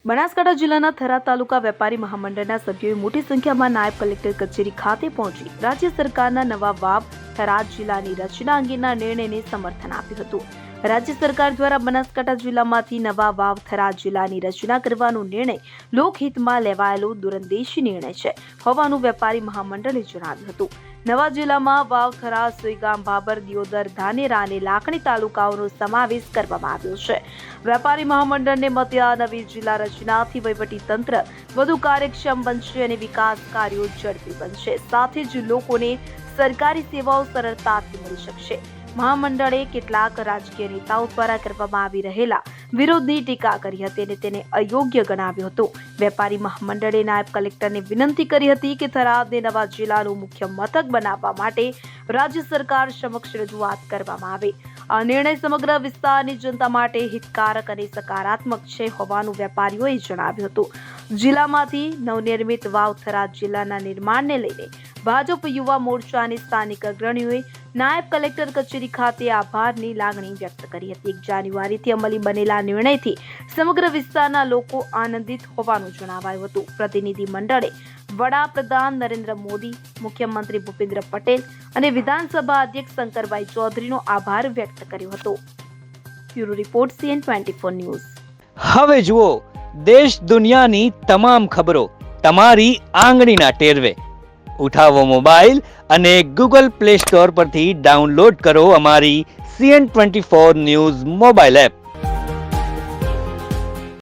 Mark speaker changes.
Speaker 1: બનાસકાંઠા જિલ્લાના થરા તાલુકા વેપારી મહામંડળના સભ્યોએ મોટી સંખ્યામાં નાયબ કલેક્ટર કચેરી ખાતે પહોંચી રાજ્ય સરકારના નવા વાવ થરા જિલ્લાની રચના અંગેના નિર્ણયને સમર્થન આપ્યું હતું. રાજ્ય સરકાર દ્વારા બનાસકાંઠા જિલ્લામાંથી નવા વાવ થરા જિલ્લાની રચના કરવાનો નિર્ણય લોકહિતમાં લેવાયેલો દૂરંદેશી નિર્ણય છે હોવાનું વેપારી મહામંડળે જણાવ્યું હતું. નવા જિલ્લામાં વાવ થરા સુઈગામ બાબર દિયોદર ધાનેરા અને લાખણી તાલુકાઓનો સમાવેશ કરવામાં આવ્યો છે. વેપારી મહામંડળને મતે આ નવી જિલ્લા રચનાથી વહીવટી તંત્ર વધુ કાર્યક્ષમ બનશે અને વિકાસ કાર્યો ઝડપી બનશે. સાથે જ લોકોને સરકારી સેવાઓ સરળતાથી મળી શકશે. મહામંડળે કેટલાક રાજકીય નેતાઓ દ્વારા કરવામાં આવી રહેલા વિરોધની ટીકા કરી હતી અને તેને અયોગ્ય ગણાવ્યો હતો. વેપારી મહામંડળે નાયબ કલેક્ટરને વિનંતી કરી હતી કે થરાદને નવા જિલ્લાનું મુખ્ય મથક બનાવવા માટે રાજ્ય સરકાર સમક્ષ રજૂઆત કરવામાં આવે. આ નિર્ણય સમગ્ર વિસ્તારની જનતા માટે હિતકારક અને સકારાત્મક છે હોવાનું વેપારીઓએ જણાવ્યું હતું. જિલ્લામાંથી નવનિર્મિત વાવ થરા જિલ્લાના નિર્માણને લઈને ભાજપ યુવા મોરચા અને સ્થાનિક અગ્રણીઓએ નાયબ કલેક્ટર કચેરી ખાતે આભારની લાગણી વ્યક્ત કરી હતી. 1 જાન્યુઆરીથી અમલી બનેલા નિર્ણયથી સમગ્ર વિસ્તારના લોકો આનંદિત હોવાનું જણાવાયું હતું. પ્રતિનિધિ મંડળે વડાપ્રધાન નરેન્દ્ર મોદી, મુખ્યમંત્રી ભૂપેન્દ્ર પટેલ અને વિધાનસભા અધ્યક્ષ શંકરભાઈ ચૌધરીનો આભાર વ્યક્ત કર્યો હતો. Bureau report CN24 news.
Speaker 2: હવે જુઓ દેશ દુનિયાની તમામ ખબરો તમારી આંગળીના ટેરવે. ઉઠાવો મોબાઈલ અને Google Play Store પરથી ડાઉનલોડ કરો અમારી CN24 ન્યૂઝ મોબાઈલ એપ.